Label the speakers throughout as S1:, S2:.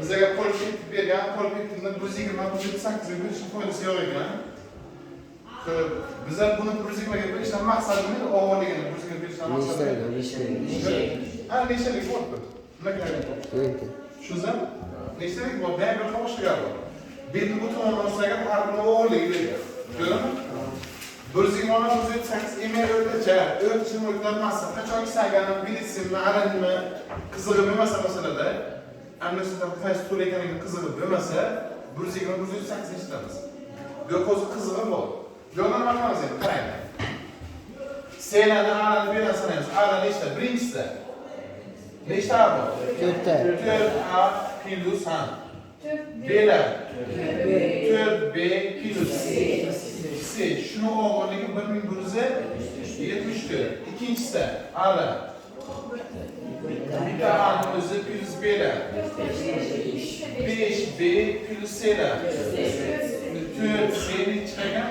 S1: Bizga polipet bergan, polipetni 120-128 ga bölüşün foydası yo'q ekan. Bizlar buni 120 ga bölüşdan maqsadimiz o'g'irligini 120 ga bölüşdan maqsadimiz. Ha, nechalik bo'ldi? Nima kerak? Shunza? Nechalik bo'ldi? Ben bir qo'shilgan bor. Betni butun olmasaga har bir o'g'irligi bergan. Ko'rdingmi? 120 email o'rtacha, o'lchimliklar maqsad qachon istaganim, bilishimni, aranimni, qizig'im masalasida Anlaşılan qaysi to'l ekaniga qizig'ib bo'lmasa, 120-128 eshitamiz. Yo'q, o'zi qizig'i bor. Yo'qdan qilamiz endi, qarang. Senani a'lani bergan sanaymiz. A'la nechta? Birinchisida. Nechta A bor?
S2: 4ta.
S1: 4A plus A. B'lar. 4B plus C. Shuni o'g'irligi 1174. Ikkinchisida A'la. Bir A'nın özü plus B'ler. 5B plus C'ler. 4C'nin çıkarken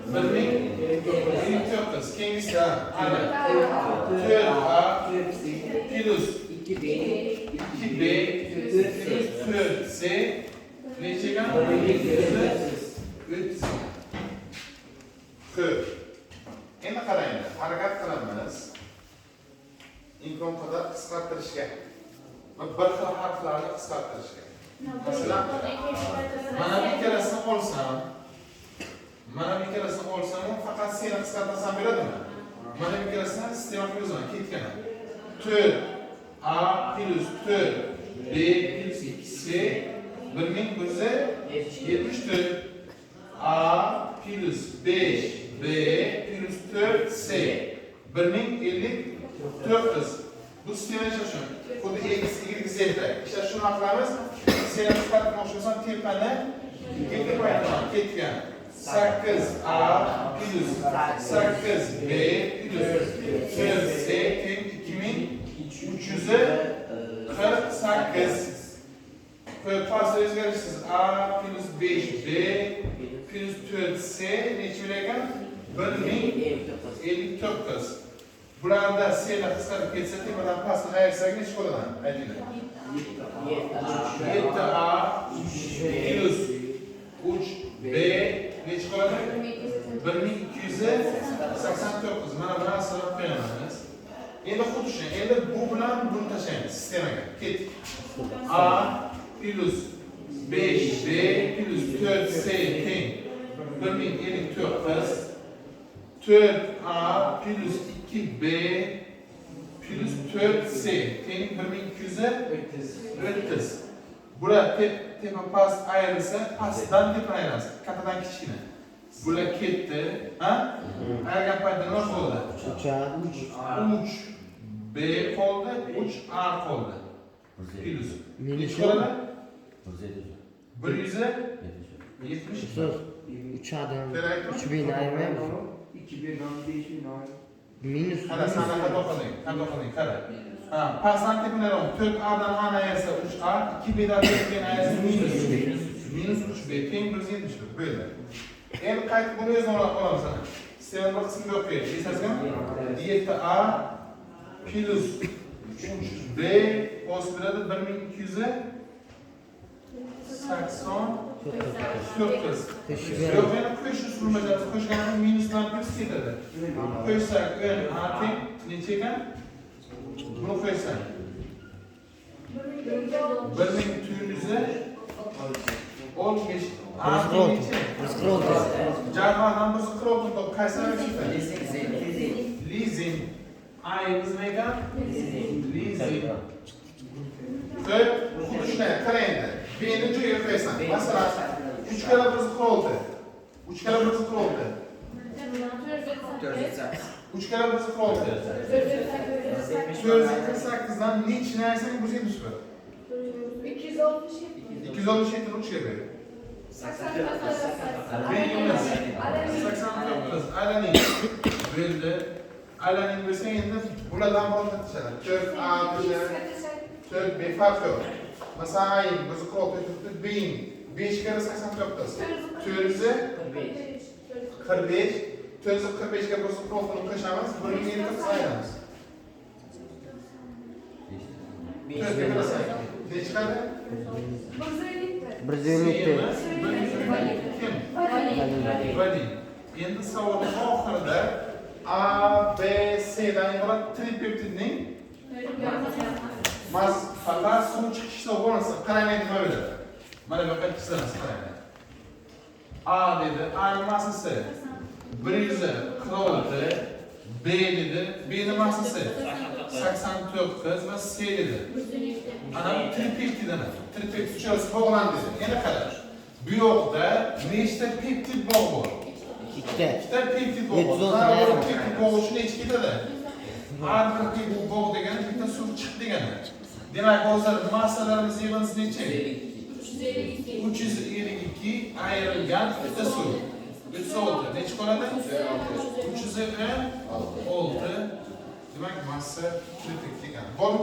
S1: 1029. Kendisi A'la. 4A plus 2B plus 4C ne çıkan? 3. Endi qaraymiz. Harakat qilamiz. İmkon kadar qisqartirishga. Bir xil harflarni qisqartirishga. Masalan, mana bu ikkalasini olsam, faqat seni qisqartirsam bo'ladimi? Mana bu ikkalasini sistema yozaman, ketgan. 4A plus 4B plus 2C 1174. A plus 5B plus 4C 1050 4 bu sistemni çalışıyor. Xuddi x, y, z da. İşte shuni qilamiz. Seni qisqartirmoqchi bo'lsam, tepani ketga qo'yaman, ketgan. 8a plus 8b plus 4c teng 2348. Pasta o'zgarishsiz. A plus 5b plus 4c necha bo'lar ekan? 1059. Bularda C'lar qisqarib ketsa, tepadan pastni ayirsak necha bo'ladi? Aytinglar. 7A plus 3B necha bo'ladi? 1289. Mana buni aslab qo'yamiz. Endi xuddi shunday. Endi bu bilan buni tashlaymiz sistemaga. Ketdik. A plus 5B plus 4C teng 1059. 4A plus 2B plus 4C teng 1230. Bular tepa past ayrilsa, pastdan tepa ayriladi. Kattadan kichkina. Bular ketdi, ha? Ayrilgan paytda nima qoldi? 3B qoldi, 3A qoldi. Plus. Necha qoladi? 170.
S2: 3 adam 3000 ayırmayapmiz.
S3: 2000
S2: Minus.
S1: Qara sanaqa to'qining, qara. Ha, pastdan tepalar 4A'dan A'ni ayirsa 3A, 2B'dan 4B'ni ayirsa minus 3B teng 171 bo'ldi. Endi qaytib buni o'zini olamiz ana. Sistema bir qismini yo'q qo'ydik. Esasizmi? 7A plus 3B o'z beradi 1289. Yo'q, yana qo'shish usulini qo'shganimiz minusdan plus ketadi. Qo'ysak, ön A teng necha ekan? Buni qo'ysak 1215 A teng necha?
S2: 146.
S1: Jarlardan 146 top qaysini chiqdi? Leasing. Ayimiz nima ekan? Leasing. Qo'yib, xuddi shunday qarang. B'ni joyiga qo'yasan. Masalan, 3 kala 146. 3 kala 146. 3 kala 146. 448'dan nechini ayirsak 171. 267 3 ga ber. 89. Alaning bo'ldi. Alaning bo'lsa endi bulardan boshqa tushadi. 4A bilan 4B farq yo'q. Masalan, aying 146 turibdi, B'ning 5 kara 89. 445. 445 ga 146 ni qo'shamiz, 1050 sayamiz. 4 ga necha chiqadi?
S2: 150.
S1: Kim?
S2: Valin.
S1: Valin. Endi savolning oxirida A, B, C'dan iborat tripeptidning faqat suv chiqishida bo'lsa qarang nima bo'ladi? Mana bu yerga chizamiz qarang. A dedi, A ning massasi 146, B dedi, B ning massasi 89 va C dedi. Ana tripeptidini, tripeptid uchalasi bog'landi dedi. Endi qarang. Bu yoqda nechta peptid bog' bor?
S2: Ikkita.
S1: Ikkita peptid bog' bor. Har bir peptid bog' uchun necha ketadi? Har bir peptid bog' degani bitta suv chiqdi degani. Demak, hozir massalarimiz yig'indisi necha? 352 ayrilgan bitta suv. 36 necha qoladi? 316. Demak, massa tripeptid ekan. Bormi?